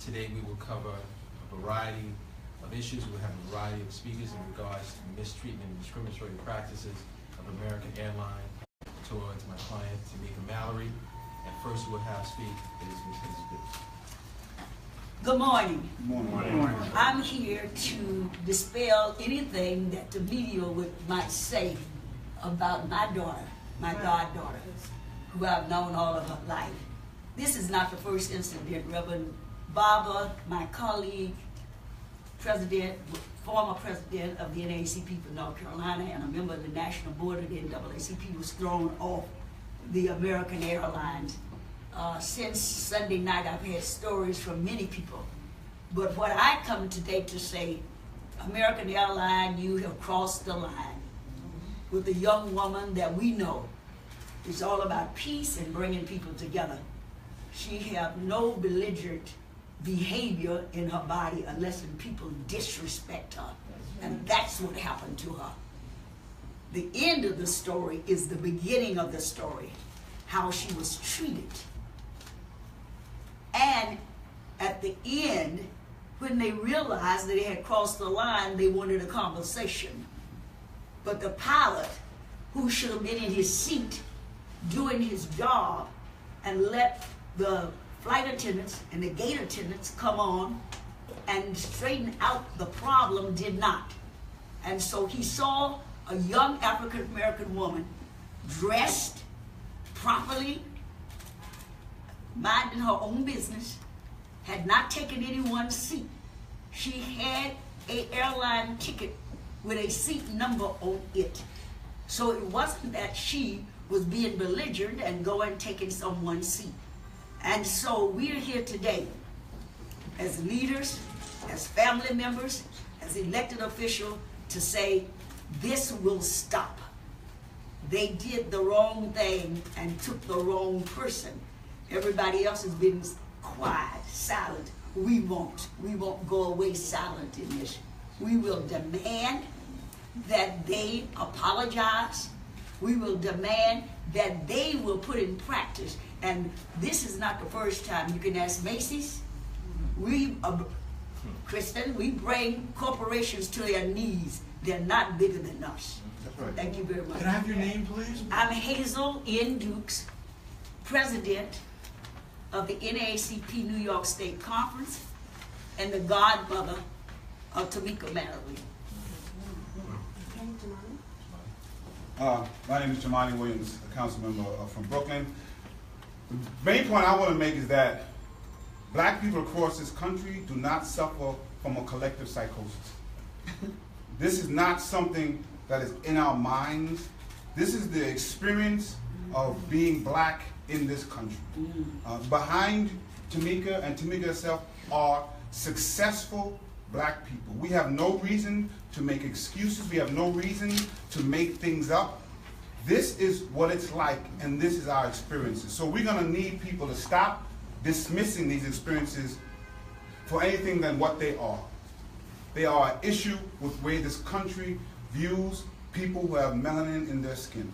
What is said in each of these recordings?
Today we will cover a variety of issues. We'll have a variety of speakers in regards to mistreatment and discriminatory practices of American Airlines towards my client, Tamika Mallory. And first we'll have speak is Ms. Elizabeth. Good morning. Good morning. I'm here to dispel anything that the media might say about my daughter, my goddaughter, who I've known all of her life. This is not the first incident. Reverend Barber, my colleague, former president of the NAACP for North Carolina and a member of the national board of the NAACP, was thrown off the American Airlines. Since Sunday night, I've had stories from many people. But what I come today to say, American Airlines, you have crossed the line with a young woman that we know is all about peace and bringing people together. She have no belligerent behavior in her body unless people disrespect her. And that's what happened to her. The end of the story is the beginning of the story, how she was treated. And at the end, when they realized that they had crossed the line, they wanted a conversation. But the pilot, who should have been in his seat doing his job and let the flight attendants and the gate attendants come on and straighten out the problem, did not. And so he saw a young African-American woman dressed properly, minding her own business, had not taken anyone's seat. She had an airline ticket with a seat number on it. So it wasn't that she was being belligerent and going taking someone's seat. And so we're here today as leaders, as family members, as elected officials to say this will stop. They did the wrong thing and took the wrong person. Everybody else has been quiet, silent. We won't go away silent in this. We will demand that they apologize. We will demand that they will put in practice. And this is not the first time. You can ask Macy's. Kristen, we bring corporations to their knees. They're not bigger than us. That's right. Thank you very much. Can I have your name, please? I'm Hazel N. Dukes, president of the NAACP New York State Conference and the godmother of Tamika Mallory. My name is Jamani Williams, a council member from Brooklyn. The main point I want to make is that black people across this country do not suffer from a collective psychosis. This is not something that is in our minds. This is the experience of being black in this country. Behind Tamika and Tamika herself are successful black people. We have no reason to make excuses. We have no reason to make things up. This is what it's like, and this is our experiences. So we're going to need people to stop dismissing these experiences for anything than what they are. They are an issue with the way this country views people who have melanin in their skin.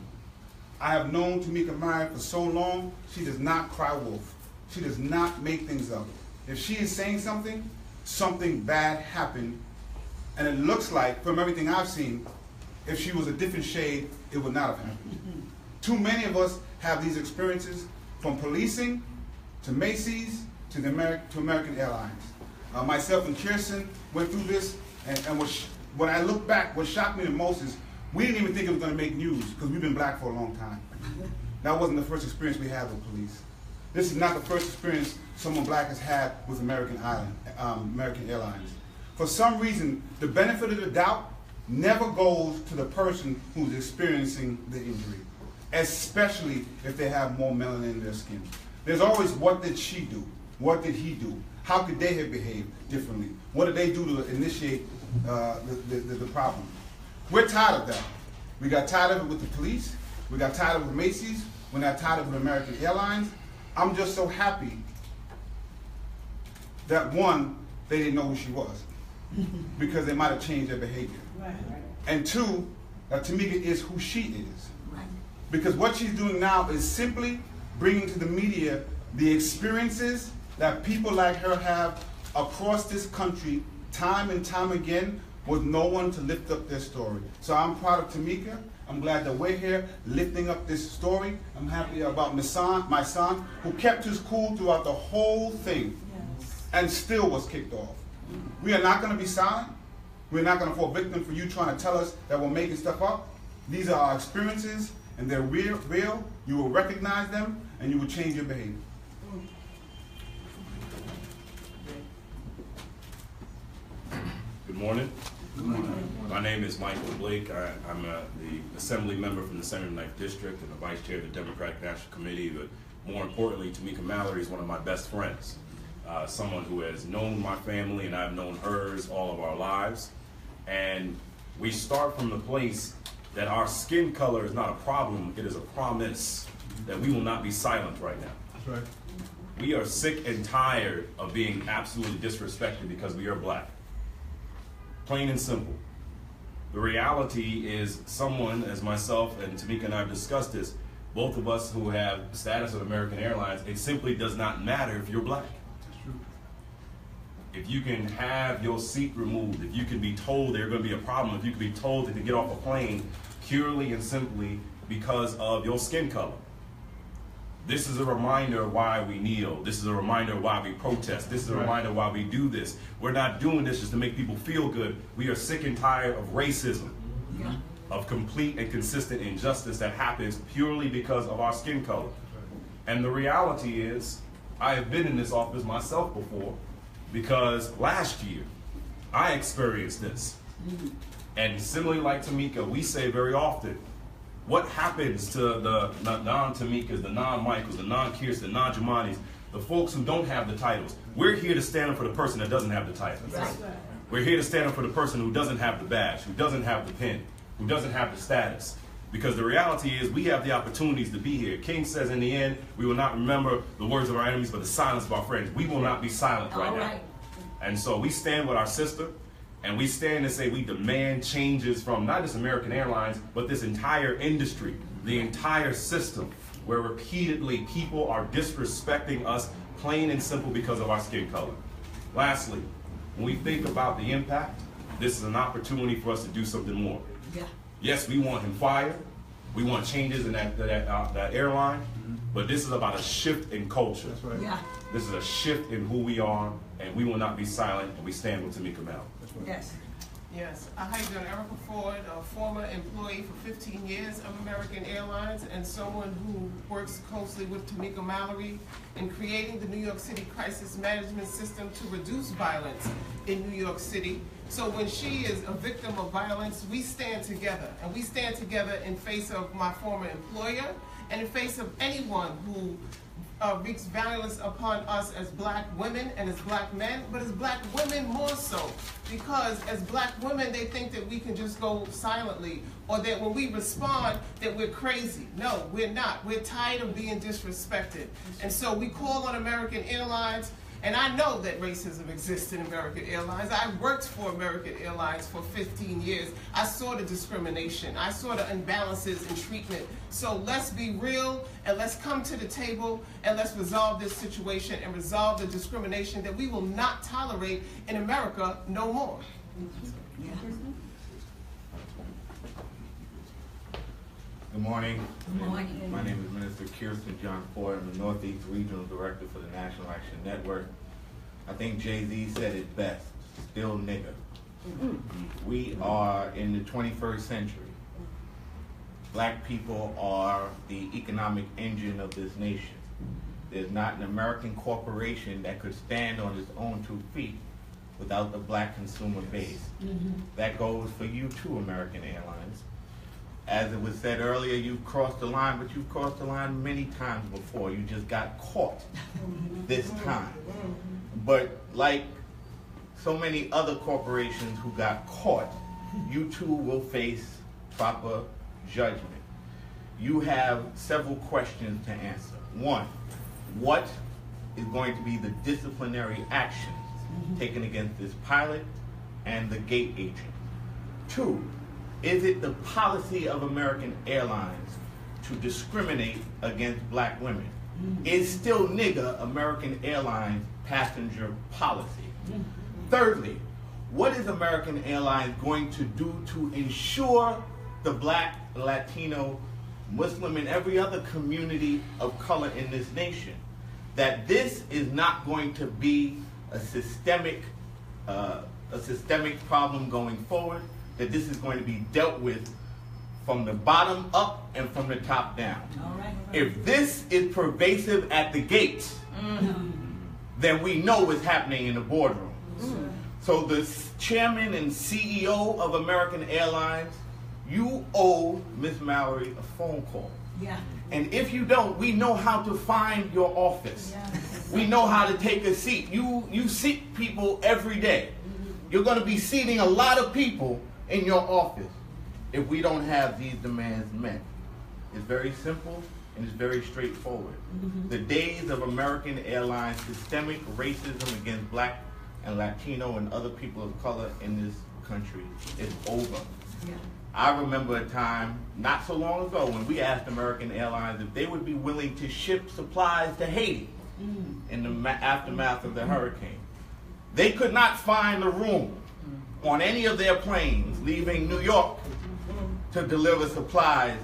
I have known Tamika Mallory for so long. She does not cry wolf. She does not make things up. If she is saying something, something bad happened, and it looks like, from everything I've seen, if she was a different shade, it would not have happened. Too many of us have these experiences, from policing to Macy's to American Airlines. Myself and Kirsten went through this, and when I look back, what shocked me the most is we didn't even think it was going to make news because we've been black for a long time. That wasn't the first experience we had with police. This is not the first experience someone black has had with American Airlines. For some reason, the benefit of the doubt never goes to the person who's experiencing the injury, especially if they have more melanin in their skin. There's always, what did she do? What did he do? How could they have behaved differently? What did they do to initiate the problem? We're tired of that. We got tired of it with the police. We got tired of it with Macy's. We got tired of it with American Airlines. I'm just so happy that, one, they didn't know who she was because they might have changed their behavior. Right. And two, that Tamika is who she is. Right. Because what she's doing now is simply bringing to the media the experiences that people like her have across this country time and time again with no one to lift up their story. So I'm proud of Tamika. I'm glad that we're here lifting up this story. I'm happy about my son, who kept his cool throughout the whole thing and still was kicked off. We are not going to be silent. We're not going to fall victim for you trying to tell us that we're making stuff up. These are our experiences, and they're real. You will recognize them, and you will change your behavior. Good morning. Good morning. My name is Michael Blake. I'm the Assembly member from the 79th District and the Vice Chair of the Democratic National Committee, but more importantly, Tamika Mallory is one of my best friends. Someone who has known my family and I've known hers all of our lives. And we start from the place that our skin color is not a problem, it is a promise that we will not be silent right now. That's right. We are sick and tired of being absolutely disrespected because we are black. Plain and simple. The reality is someone, as myself and Tamika and I have discussed this, both of us who have status at American Airlines, it simply does not matter if you're black. That's true. If you can have your seat removed, if you can be told there's going to be a problem, if you can be told to get off a plane purely and simply because of your skin color. This is a reminder of why we kneel. This is a reminder of why we protest. This is a reminder of why we do this. We're not doing this just to make people feel good. We are sick and tired of racism, of complete and consistent injustice that happens purely because of our skin color. And the reality is, I have been in this office myself before because last year I experienced this. And similarly like Tamika, we say very often, what happens to the non-Tamikas, the non-Michaels, the non-Kirsten, the non-Jamanis, the folks who don't have the titles? We're here to stand up for the person that doesn't have the title. Right. We're here to stand up for the person who doesn't have the badge, who doesn't have the pin, who doesn't have the status. Because the reality is we have the opportunities to be here. King says in the end, we will not remember the words of our enemies, but the silence of our friends. We will not be silent right now. And so we stand with our sister, and we stand and say we demand changes from not just American Airlines, but this entire industry, the entire system, where repeatedly people are disrespecting us plain and simple because of our skin color. Lastly, when we think about the impact, this is an opportunity for us to do something more. Yeah. Yes, we want him fired. We want changes in that airline, but this is about a shift in culture. That's right. Yeah. This is a shift in who we are, and we will not be silent, and we stand with Tamika Mallory. Yes. Yes, how you doing? Erica Ford, a former employee for 15 years of American Airlines and someone who works closely with Tamika Mallory in creating the New York City Crisis Management System to reduce violence in New York City. So when she is a victim of violence, we stand together, and we stand together in face of my former employer and in face of anyone who wreaks violence upon us as black women and as black men, but as black women more so, because as black women they think that we can just go silently, or that when we respond that we're crazy. No, we're not. We're tired of being disrespected. And so we call on American Airlines. And I know that racism exists in American Airlines. I worked for American Airlines for 15 years. I saw the discrimination. I saw the imbalances in treatment. So let's be real, and let's come to the table, and let's resolve this situation and resolve the discrimination that we will not tolerate in America no more. Yeah. Good morning. Good morning. My name is Minister Kirsten John Ford. I'm the Northeast Regional Director for the National Action Network. I think Jay-Z said it best, still nigger. We are in the 21st century. Black people are the economic engine of this nation. There's not an American corporation that could stand on its own 2 feet without the black consumer base. That goes for you too, American Airlines. As it was said earlier, you've crossed the line, but you've crossed the line many times before. You just got caught this time. But like so many other corporations who got caught, you too will face proper judgment. You have several questions to answer. One, what is going to be the disciplinary actions taken against this pilot and the gate agent? Two, is it the policy of American Airlines to discriminate against black women? is still nigger American Airlines passenger policy? Thirdly, what is American Airlines going to do to ensure the Black, Latino, Muslim, and every other community of color in this nation that this is not going to be a systemic problem going forward, that this is going to be dealt with from the bottom up and from the top down? All right. If this is pervasive at the gates, then we know what's happening in the boardroom. So the chairman and CEO of American Airlines, you owe Ms. Mallory a phone call. Yeah. And if you don't, we know how to find your office. We know how to take a seat. You seat people every day. You're going to be seating a lot of people in your office if we don't have these demands met. It's very simple and it's very straightforward. The days of American Airlines systemic racism against Black and Latino and other people of color in this country is over. Yeah. I remember a time not so long ago when we asked American Airlines if they would be willing to ship supplies to Haiti in the aftermath of the hurricane. They could not find a room on any of their planes leaving New York to deliver supplies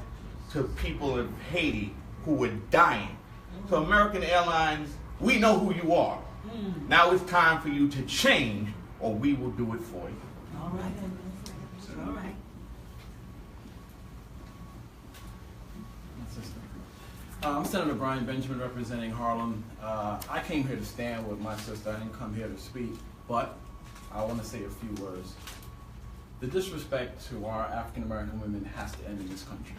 to people in Haiti who were dying. So American Airlines, we know who you are. Now it's time for you to change, or we will do it for you. All right. All right. I'm Senator Brian Benjamin representing Harlem. I came here to stand with my sister. I didn't come here to speak, but I want to say a few words. The disrespect to our African American women has to end in this country.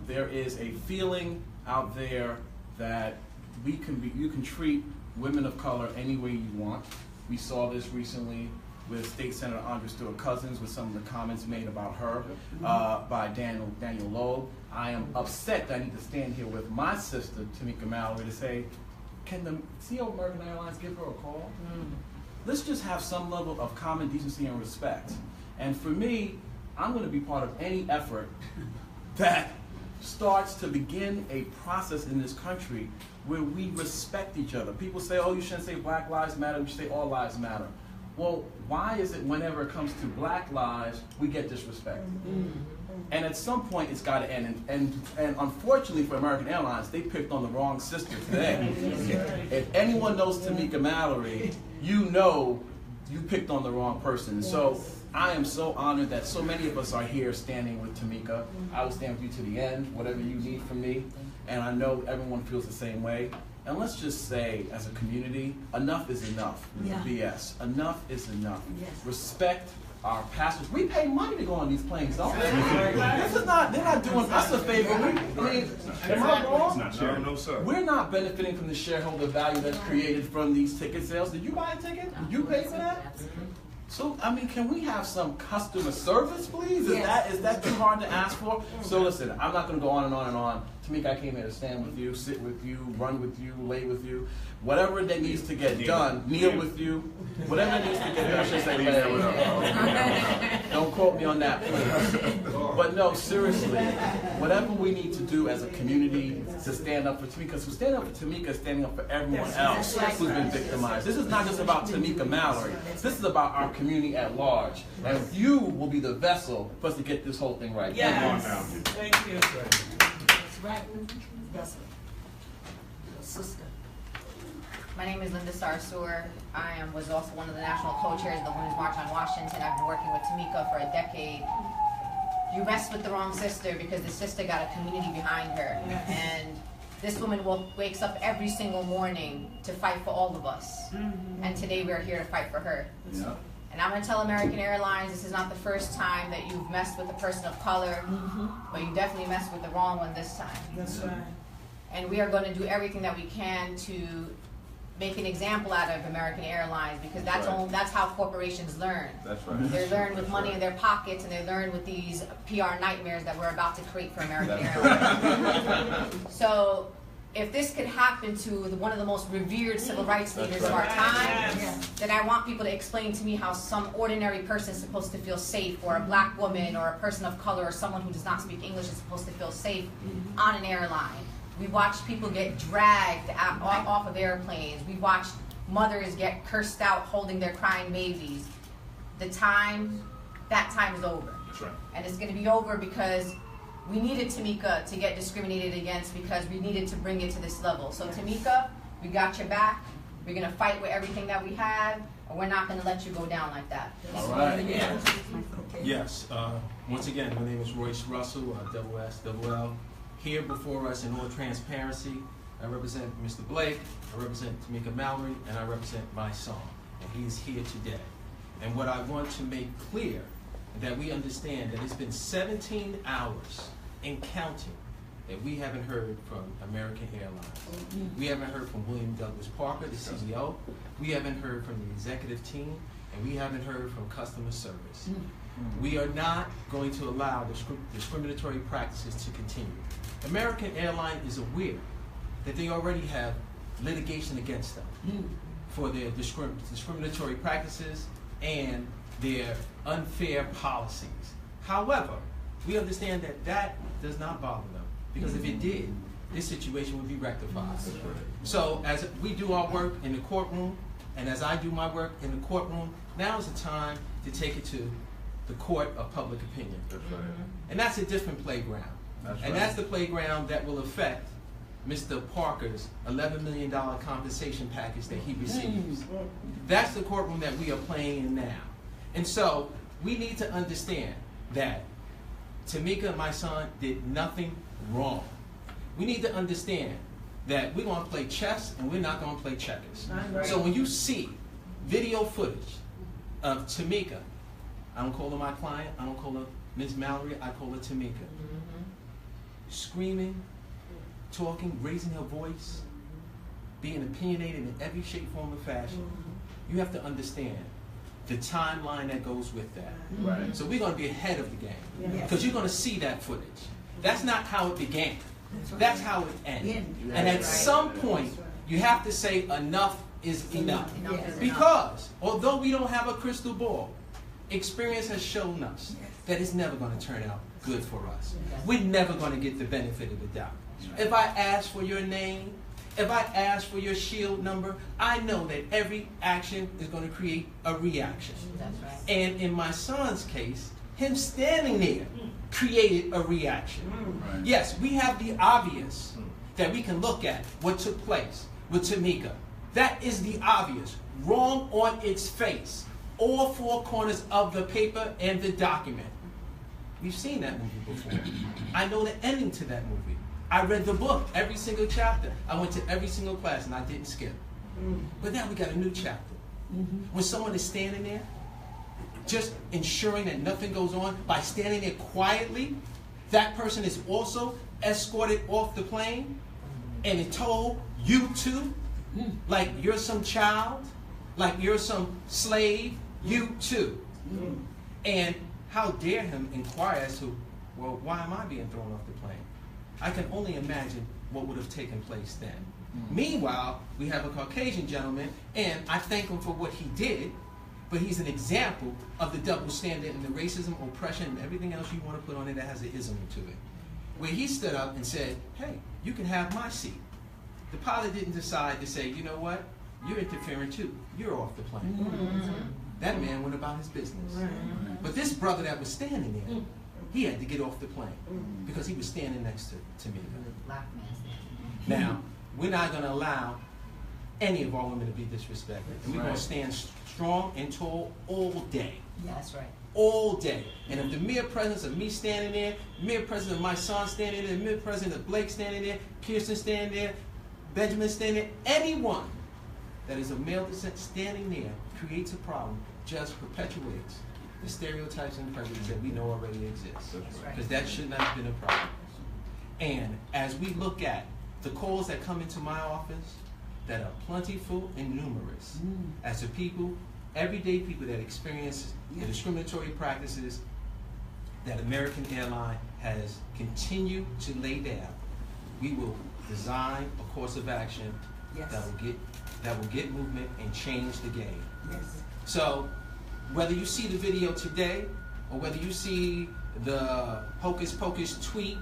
There is a feeling out there that you can treat women of color any way you want. We saw this recently with State Senator Andrea Stewart Cousins with some of the comments made about her by Daniel Loeb. I am upset that I need to stand here with my sister, Tamika Mallory, to say, can the CEO of American Airlines give her a call? Let's just have some level of common decency and respect. And for me, I'm going to be part of any effort that starts to begin a process in this country where we respect each other. People say, oh, you shouldn't say Black Lives Matter, you should say all lives matter. Well, why is it whenever it comes to Black lives, we get disrespect? And at some point, it's got to end. And unfortunately for American Airlines, they picked on the wrong sister today. If anyone knows Tamika Mallory, you know you picked on the wrong person. So I am so honored that so many of us are here standing with Tamika. I will stand with you to the end, whatever you need from me. And I know everyone feels the same way. And let's just say, as a community, enough is enough with the BS. Enough is enough. Yes. Respect our passengers. We pay money to go on these planes, don't they? This is not, they're not doing us a favor. Am I wrong? No, sir. We're not benefiting from the shareholder value that's created from these ticket sales. Did you buy a ticket? Did you pay for that? So, I mean, can we have some customer service, please? Is that too hard to ask for? So listen, I'm not going to go on and on and on. Tamika, I came here to stand with you, sit with you, run with you, lay with you. Whatever that needs to get done, kneel with you. Whatever that needs to get done, I should say lay. Don't quote me on that, please. But no, seriously, whatever we need to do as a community to stand up for Tamika, because standing up for Tamika is standing up for everyone else who's been victimized. This is not just about Tamika Mallory. This is about our community at large. And you will be the vessel for us to get this whole thing right. Yes. Thank you. That's right. That's your sister. My name is Linda Sarsour. I was also one of the national co-chairs of the Women's March on Washington. I've been working with Tamika for a decade. You messed with the wrong sister because the sister got a community behind her. And this woman wakes up every single morning to fight for all of us. And today we're here to fight for her. Yeah. And I'm going to tell American Airlines, this is not the first time that you've messed with a person of color, but you definitely messed with the wrong one this time. That's right. And we are going to do everything that we can to make an example out of American Airlines, because that's how corporations learn. That's right. They learn with money in their pockets, and they learn with these PR nightmares that we're about to create for American Airlines. So if this could happen to one of the most revered civil rights leaders of our time, then I want people to explain to me how some ordinary person is supposed to feel safe, or a black woman, or a person of color, or someone who does not speak English is supposed to feel safe on an airline. We watched people get dragged off of airplanes. We watched mothers get cursed out holding their crying babies. That time is over. That's right. And it's going to be over because we needed Tamika to get discriminated against, because we needed to bring it to this level. So Tamika, we got your back. We're going to fight with everything that we have, and we're not going to let you go down like that. All right. Yes. Once again, my name is Royce Russell, double S, double L. Here before us in all transparency, I represent Mr. Blake, I represent Tamika Mallory, and I represent my son. And he's here today. And what I want to make clear, that we understand that it's been 17 hours and counting that we haven't heard from American Airlines. We haven't heard from William Douglas Parker, the CEO. We haven't heard from the executive team, and we haven't heard from customer service. We are not going to allow discriminatory practices to continue. American Airlines is aware that they already have litigation against them for their discriminatory practices and their unfair policies. However, we understand that that does not bother them, because if it did, this situation would be rectified. So as we do our work in the courtroom, and as I do my work in the courtroom, now is the time to take it to the court of public opinion. That's right. And that's a different playground. And that's the playground that will affect Mr. Parker's $11 million compensation package that he receives. That's the courtroom that we are playing in now. And so we need to understand that Tamika, my son, did nothing wrong. We need to understand that we're going to play chess and we're not going to play checkers. So when you see video footage of Tamika, I don't call her my client, I don't call her Ms. Mallory, I call her Tamika, screaming, talking, raising her voice, being opinionated in every shape, form, or fashion, you have to understand the timeline that goes with that. Right. So we're going to be ahead of the game, because you're going to see that footage. That's not how it began. That's how it ended. And at some point, you have to say enough is enough. Because although we don't have a crystal ball, experience has shown us that it's never going to turn out good for us. We're never going to get the benefit of the doubt. If I ask for your name, if I ask for your shield number, I know that every action is going to create a reaction. That's right. And in my son's case, him standing there created a reaction. Right. Yes, we have the obvious that we can look at what took place with Tamika. That is the obvious, wrong on its face, all four corners of the paper and the document. We've seen that movie before. I know the ending to that movie. I read the book, every single chapter. I went to every single class and I didn't skip. But now we got a new chapter. When someone is standing there, just ensuring that nothing goes on by standing there quietly, that person is also escorted off the plane and is told, you too, like you're some child, like you're some slave, you too. And how dare him inquire as to, well, why am I being thrown off the plane? I can only imagine what would have taken place then. Meanwhile, we have a Caucasian gentleman, and I thank him for what he did, but he's an example of the double standard and the racism, oppression, and everything else you want to put on it that has an ism to it. Where he stood up and said, hey, you can have my seat. The pilot didn't decide to say, you know what, you're interfering too. You're off the plane. That man went about his business. But this brother that was standing there, he had to get off the plane because he was standing next to me. Black man. Now, we're not going to allow any of our women to be disrespected. And we're going to stand strong and tall all day. Yeah, that's right. All day. And if the mere presence of me standing there, mere presence of my son standing there, mere presence of Blake standing there, Kirsten standing there, Benjamin standing there, anyone that is of male descent standing there creates a problem, just perpetuates the stereotypes and prejudice that we know already exist. Because that should not have been a problem. And as we look at the calls that come into my office that are plentiful and numerous, as to people, everyday people that experience the discriminatory practices that American Airlines has continued to lay down, we will design a course of action that will get movement and change the game. So whether you see the video today or whether you see the hocus pocus tweet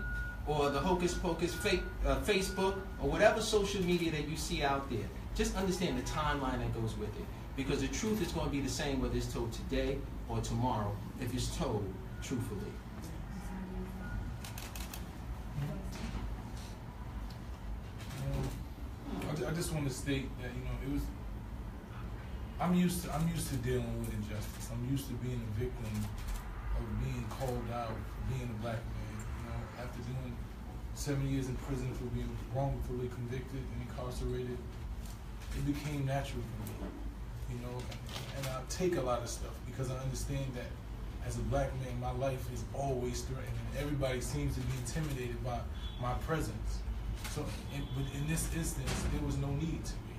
or the hocus pocus fake Facebook or whatever social media that you see out there. Just understand the timeline that goes with it, because the truth is going to be the same whether it's told today or tomorrow if it's told truthfully. I just want to state that, you know, it was. I'm used to dealing with injustice. I'm used to being a victim of being called out for being a black man. You know, after doing 7 years in prison for being wrongfully convicted and incarcerated, it became natural for me. You know, and I take a lot of stuff because I understand that as a black man, my life is always threatened, and everybody seems to be intimidated by my presence. So, but in this instance, there was no need to be.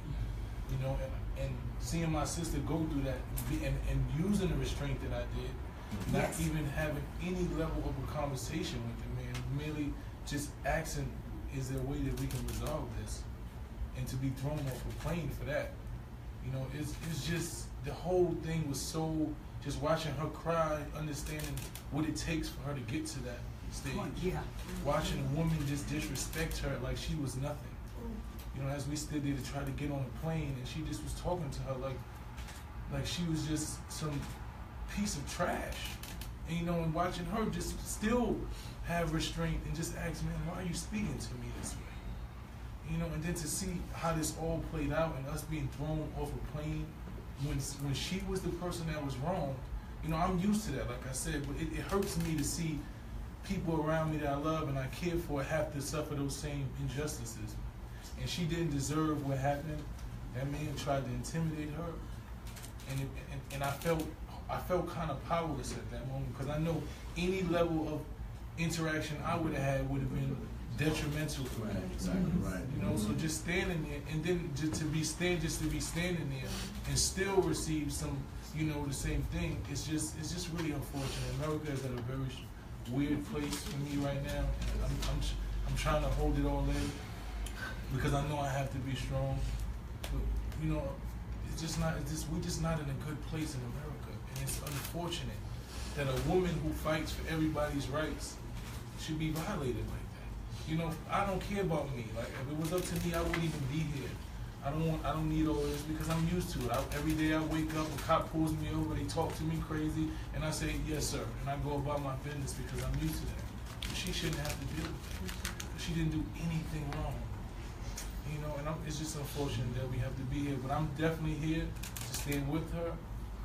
You know, and seeing my sister go through that and using the restraint that I did, not even having any level of a conversation with the man, merely just asking, is there a way that we can resolve this? And to be thrown off a plane for that, you know, it's just, the whole thing was so, just watching her cry, understanding what it takes for her to get to that stage. Watching a woman just disrespect her like she was nothing. You know, as we stood there to try to get on the plane, and she just was talking to her like she was just some piece of trash. And you know, and watching her just still have restraint and just ask, man, why are you speaking to me this way? You know, and then to see how this all played out and us being thrown off a plane when she was the person that was wrong. You know, I'm used to that, like I said, but it hurts me to see people around me that I love and I care for have to suffer those same injustices. And she didn't deserve what happened. That man tried to intimidate her, and I felt kind of powerless at that moment, because I know any level of interaction I would have had would have been detrimental for me. Exactly right. You know, so just standing there, and then just to be standing there and still receive some, you know, the same thing. It's just really unfortunate. America is at a very weird place for me right now, and I'm trying to hold it all in, because I know I have to be strong. But you know, we're just not in a good place in America, and it's unfortunate that a woman who fights for everybody's rights should be violated like that. You know, I don't care about me. Like, if it was up to me, I wouldn't even be here. I don't need all this, because I'm used to it. Every day I wake up, a cop pulls me over, they talk to me crazy, and I say, yes, sir, and I go about my business because I'm used to that. But she shouldn't have to deal with that. She didn't do anything wrong. You know, and it's just unfortunate that we have to be here, but I'm definitely here to stand with her,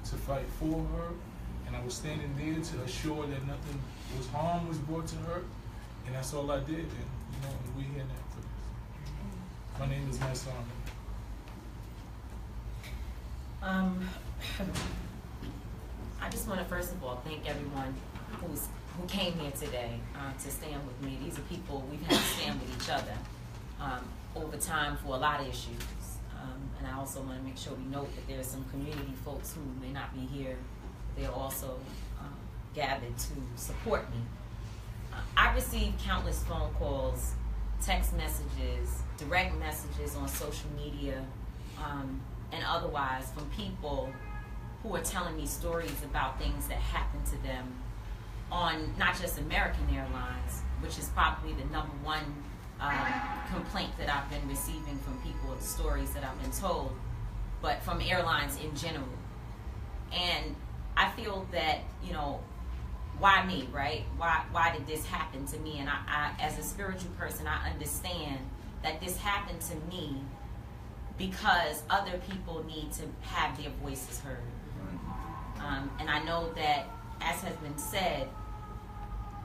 to fight for her, and I was standing there to assure that nothing harm was brought to her, and that's all I did, and you know, and we're here now for this. My name is Master I just want to first of all thank everyone who came here today to stand with me. These are people we've had to stand with each other over time for a lot of issues. And I also want to make sure we note that there are some community folks who may not be here. They're also gathered to support me. I received countless phone calls, text messages, direct messages on social media, and otherwise from people who are telling me stories about things that happened to them on not just American Airlines, which is probably the #1 complaint that I've been receiving from people, the stories that I've been told, but from airlines in general. And I feel that, you know, why me, right? Why did this happen to me? And I as a spiritual person, I understand that this happened to me because other people need to have their voices heard. And I know that, as has been said,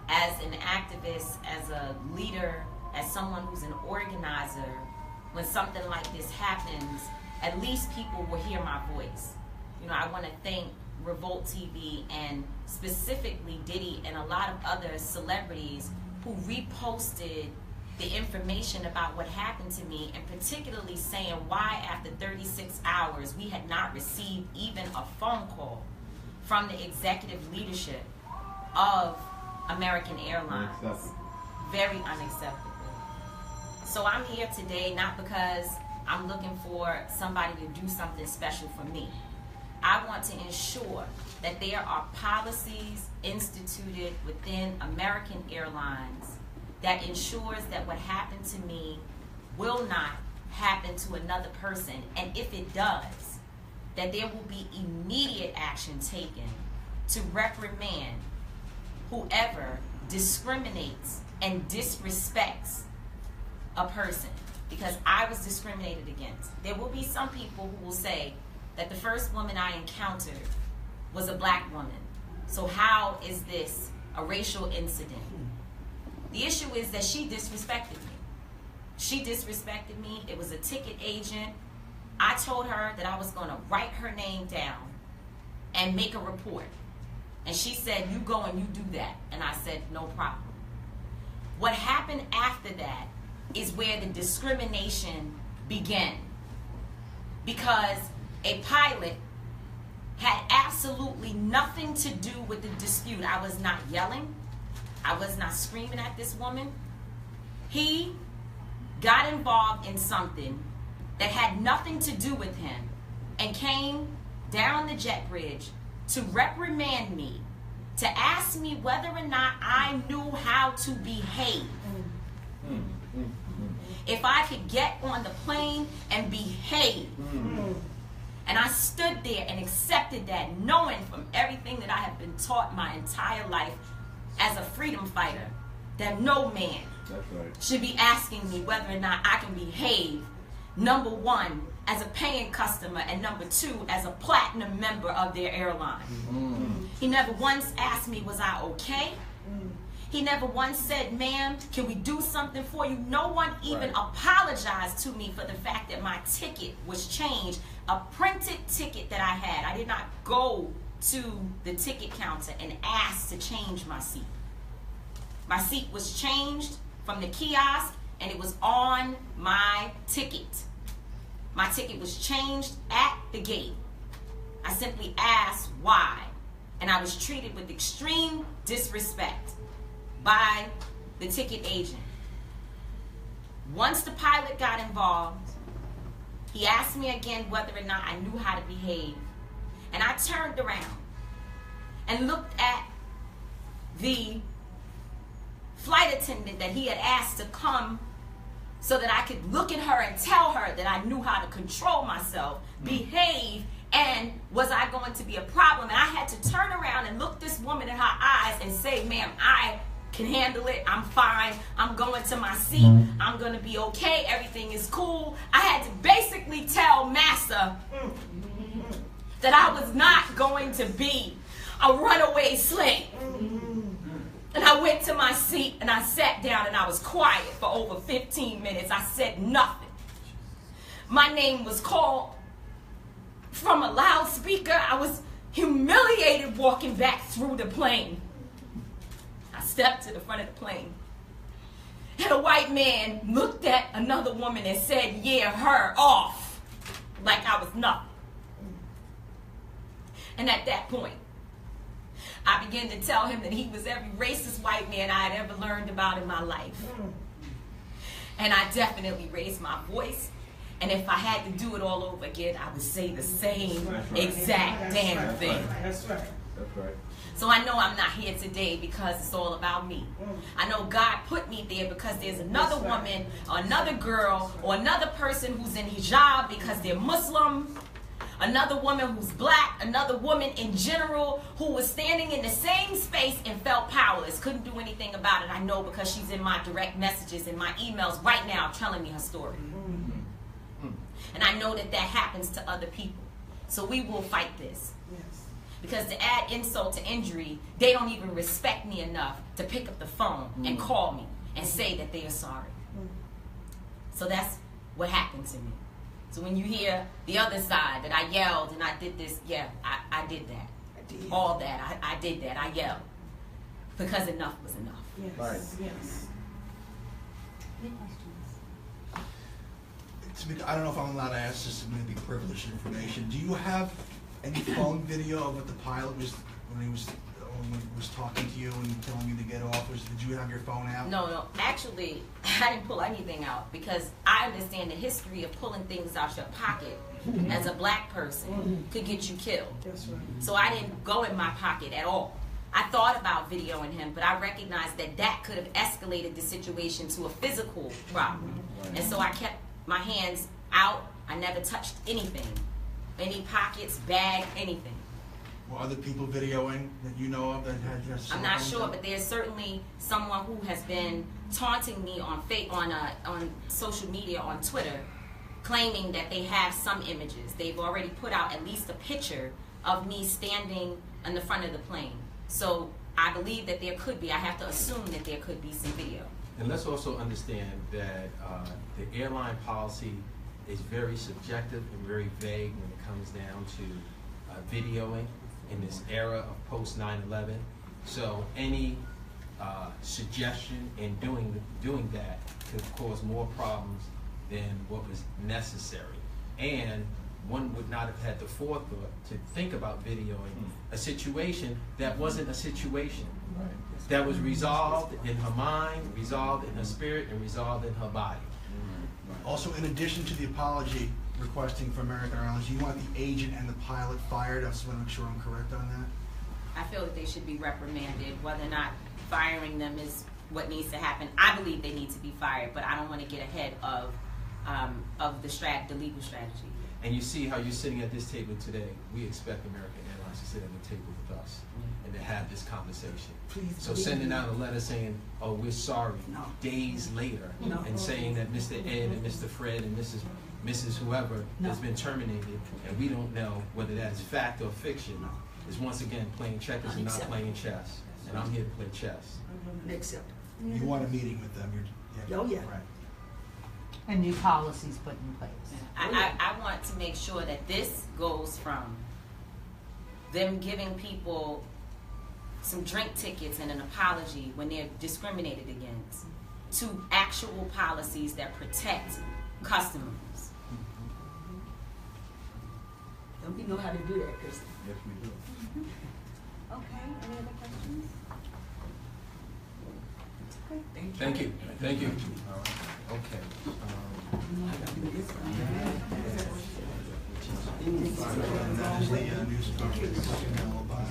as an activist, as a leader, as someone who's an organizer, when something like this happens, at least people will hear my voice. You know, I want to thank Revolt TV and specifically Diddy and a lot of other celebrities who reposted the information about what happened to me, and particularly saying why after 36 hours we had not received even a phone call from the executive leadership of American Airlines. Unacceptable. Very unacceptable. So I'm here today not because I'm looking for somebody to do something special for me. I want to ensure that there are policies instituted within American Airlines that ensures that what happened to me will not happen to another person, and if it does, that there will be immediate action taken to reprimand whoever discriminates and disrespects a person, because I was discriminated against. There will be some people who will say that the first woman I encountered was a black woman. So how is this a racial incident? The issue is that she disrespected me. She disrespected me. It was a ticket agent. I told her that I was going to write her name down and make a report. And she said, you go and you do that. And I said, no problem. What happened after that is where the discrimination began. Because a pilot had absolutely nothing to do with the dispute. I was not yelling. I was not screaming at this woman. He got involved in something that had nothing to do with him and came down the jet bridge to reprimand me, to ask me whether or not I knew how to behave. If I could get on the plane and behave. And I stood there and accepted that, knowing from everything that I have been taught my entire life as a freedom fighter, that no man should be asking me whether or not I can behave, number one, as a paying customer, and number two, as a platinum member of their airline. He never once asked me, was I okay? He never once said, ma'am, can we do something for you? No one even apologized to me for the fact that my ticket was changed. A printed ticket that I had. I did not go to the ticket counter and ask to change my seat. My seat was changed from the kiosk, and it was on my ticket. My ticket was changed at the gate. I simply asked why, and I was treated with extreme disrespect by the ticket agent. Once the pilot got involved, he asked me again whether or not I knew how to behave. And I turned around and looked at the flight attendant that he had asked to come so that I could look at her and tell her that I knew how to control myself, behave, and was I going to be a problem? And I had to turn around and look this woman in her eyes and say, ma'am, I can handle it. I'm fine. I'm going to my seat. I'm going to be okay. Everything is cool. I had to basically tell Massa that I was not going to be a runaway slave. And I went to my seat and I sat down and I was quiet for over 15 minutes. I said nothing. My name was called from a loudspeaker. I was humiliated walking back through the plane. I stepped to the front of the plane. And a white man looked at another woman and said, yeah, her off. Like I was nothing. And at that point, I began to tell him that he was every racist white man I had ever learned about in my life. And I definitely raised my voice. And if I had to do it all over again, I would say the same exact damn thing. That's right. That's right. So I know I'm not here today because it's all about me. I know God put me there because there's another woman or another girl or another person who's in hijab because they're Muslim, another woman who's black, another woman in general who was standing in the same space and felt powerless, couldn't do anything about it. I know because she's in my direct messages and my emails right now telling me her story. And I know that that happens to other people. So we will fight this. Because to add insult to injury, they don't even respect me enough to pick up the phone and call me and say that they are sorry. So that's what happened to me. So when you hear the other side, that I yelled and I did this, yeah, I did that. All that, I did that, I yelled. Because enough was enough. Yes. Right. Yes. Tamika, I don't know if I'm allowed to ask this, it may be privileged information. Do you have any phone video of what the pilot was when he was talking to you and telling you to get off? Did you have your phone out? No. Actually, I didn't pull anything out because I understand the history of pulling things out your pocket as a black person could get you killed. That's right. So I didn't go in my pocket at all. I thought about videoing him, but I recognized that that could have escalated the situation to a physical problem. And so I kept my hands out. I never touched anything. Any pockets, bag, anything. Were other people videoing that you know of that had their cell I'm not phones sure, out? but there's certainly someone who has been taunting me on social media, on Twitter, claiming that they have some images. They've already put out at least a picture of me standing in the front of the plane. So I believe that there could be, I have to assume that there could be some video. And let's also understand that the airline policy is very subjective and very vague when it comes down to videoing in this era of post 9/11. So any suggestion in doing that could cause more problems than what was necessary. And one would not have had the forethought to think about videoing a situation that wasn't a situation. That was resolved in her mind, resolved in her spirit, and resolved in her body. Also, in addition to the apology requesting for American Airlines, you want the agent and the pilot fired? I just want to make sure I'm correct on that. I feel that they should be reprimanded. Whether or not firing them is what needs to happen, I believe they need to be fired, but I don't want to get ahead of the legal strategy. And you see how you're sitting at this table today. We expect American Airlines to sit at the table with us and to have this conversation. Please So believe sending me. out a letter saying, oh, we're sorry, No. days later, No. and saying that Mr. Ed and Mr. Fred and Mrs. whoever No. has been terminated, and we don't know whether that is fact or fiction, is once again playing checkers and not Unacceptable. playing chess. And I'm here to play chess. Unacceptable. You want a meeting with them? Oh, yeah. Right. And new policies put in place. I want to make sure that this goes from them giving people some drink tickets and an apology when they're discriminated against to actual policies that protect customers. Don't we know how to do that, Kristen? Yes, we do. Okay, any other questions? Thank you. Thank you. Okay. And that is the news conference held by